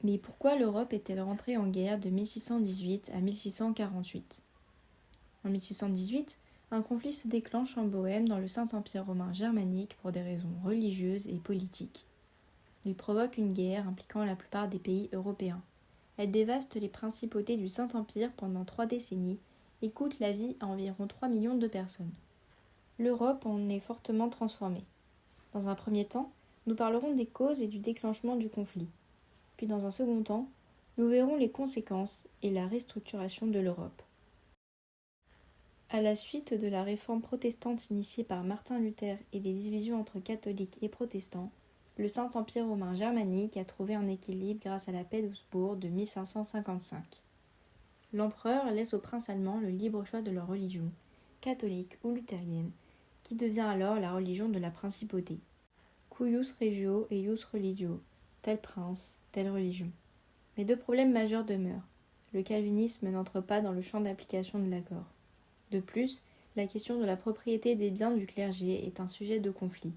Mais pourquoi l'Europe est-elle rentrée en guerre de 1618 à 1648 ? En 1618, un conflit se déclenche en Bohême dans le Saint-Empire romain germanique pour des raisons religieuses et politiques. Il provoque une guerre impliquant la plupart des pays européens. Elle dévaste les principautés du Saint-Empire pendant 3 décennies et coûte la vie à environ 3 millions de personnes. L'Europe en est fortement transformée. Dans un premier temps, nous parlerons des causes et du déclenchement du conflit. Puis dans un second temps, nous verrons les conséquences et la restructuration de l'Europe. À la suite de la réforme protestante initiée par Martin Luther et des divisions entre catholiques et protestants, le Saint-Empire romain germanique a trouvé un équilibre grâce à la paix d'Augsbourg de 1555. L'empereur laisse aux princes allemands le libre choix de leur religion, catholique ou luthérienne, qui devient alors la religion de la principauté. Cuius regio et ius religio, tel prince, telle religion. Mais 2 problèmes majeurs demeurent. Le calvinisme n'entre pas dans le champ d'application de l'accord. De plus, la question de la propriété des biens du clergé est un sujet de conflit.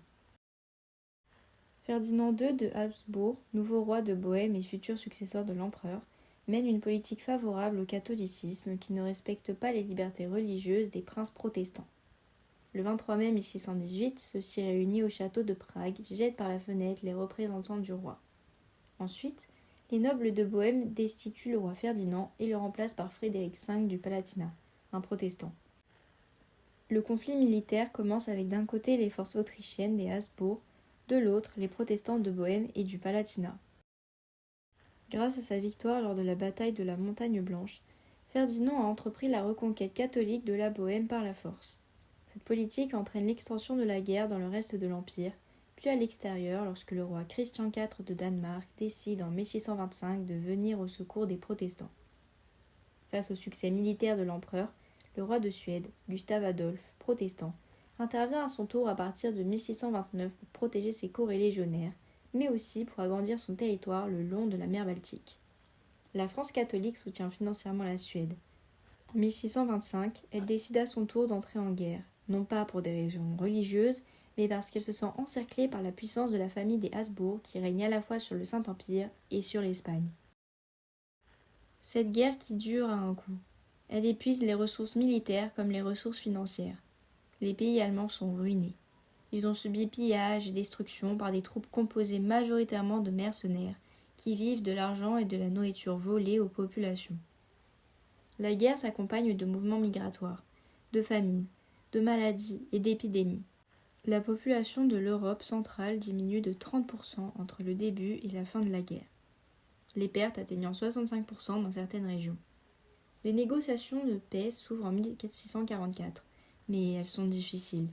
Ferdinand II de Habsbourg, nouveau roi de Bohême et futur successeur de l'empereur, mène une politique favorable au catholicisme qui ne respecte pas les libertés religieuses des princes protestants. Le 23 mai 1618, ceux-ci réunis au château de Prague jettent par la fenêtre les représentants du roi. Ensuite, les nobles de Bohême destituent le roi Ferdinand et le remplacent par Frédéric V du Palatinat, un protestant. Le conflit militaire commence avec d'un côté les forces autrichiennes des Habsbourg, de l'autre les protestants de Bohême et du Palatinat. Grâce à sa victoire lors de la bataille de la Montagne Blanche, Ferdinand a entrepris la reconquête catholique de la Bohême par la force. Cette politique entraîne l'extension de la guerre dans le reste de l'Empire, puis à l'extérieur lorsque le roi Christian IV de Danemark décide en 1625 de venir au secours des protestants. Face au succès militaire de l'empereur, le roi de Suède, Gustave Adolphe, protestant, intervient à son tour à partir de 1629 pour protéger ses corps et légionnaires, mais aussi pour agrandir son territoire le long de la mer Baltique. La France catholique soutient financièrement la Suède. En 1625, elle décide à son tour d'entrer en guerre, non pas pour des raisons religieuses, mais parce qu'elle se sent encerclée par la puissance de la famille des Habsbourg qui règne à la fois sur le Saint-Empire et sur l'Espagne. Cette guerre qui dure a un coût. Elle épuise les ressources militaires comme les ressources financières. Les pays allemands sont ruinés. Ils ont subi pillages et destructions par des troupes composées majoritairement de mercenaires qui vivent de l'argent et de la nourriture volée aux populations. La guerre s'accompagne de mouvements migratoires, de famines, de maladies et d'épidémies. La population de l'Europe centrale diminue de 30% entre le début et la fin de la guerre, les pertes atteignant 65% dans certaines régions. Les négociations de paix s'ouvrent en 1644, mais elles sont difficiles.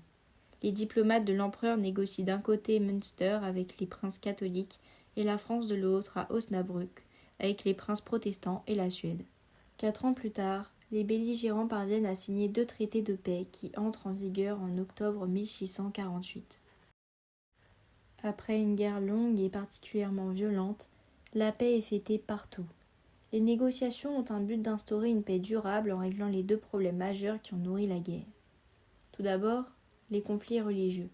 Les diplomates de l'empereur négocient d'un côté Münster avec les princes catholiques et la France de l'autre à Osnabrück avec les princes protestants et la Suède. 4 ans plus tard, les belligérants parviennent à signer 2 traités de paix qui entrent en vigueur en octobre 1648. Après une guerre longue et particulièrement violente, la paix est fêtée partout. Les négociations ont un but d'instaurer une paix durable en réglant les 2 problèmes majeurs qui ont nourri la guerre. Tout d'abord, les conflits religieux.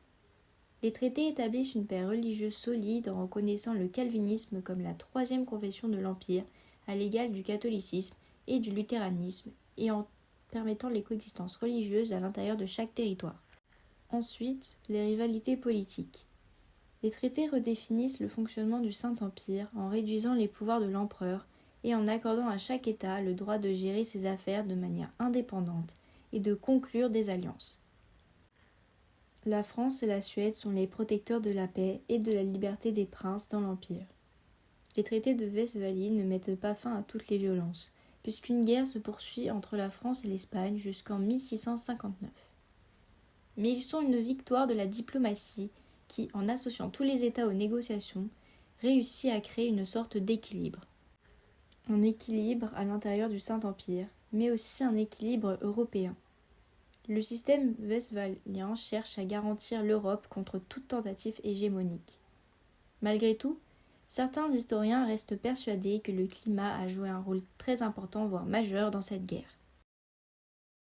Les traités établissent une paix religieuse solide en reconnaissant le calvinisme comme la 3e confession de l'Empire, à l'égal du catholicisme et du luthéranisme, et en permettant les coexistences religieuses à l'intérieur de chaque territoire. Ensuite, les rivalités politiques. Les traités redéfinissent le fonctionnement du Saint-Empire en réduisant les pouvoirs de l'empereur et en accordant à chaque État le droit de gérer ses affaires de manière indépendante et de conclure des alliances. La France et la Suède sont les protecteurs de la paix et de la liberté des princes dans l'Empire. Les traités de Westphalie ne mettent pas fin à toutes les violences, puisqu'une guerre se poursuit entre la France et l'Espagne jusqu'en 1659. Mais ils sont une victoire de la diplomatie qui, en associant tous les États aux négociations, réussit à créer une sorte d'équilibre. Un équilibre à l'intérieur du Saint-Empire, mais aussi un équilibre européen. Le système westphalien cherche à garantir l'Europe contre toute tentative hégémonique. Malgré tout, certains historiens restent persuadés que le climat a joué un rôle très important, voire majeur, dans cette guerre.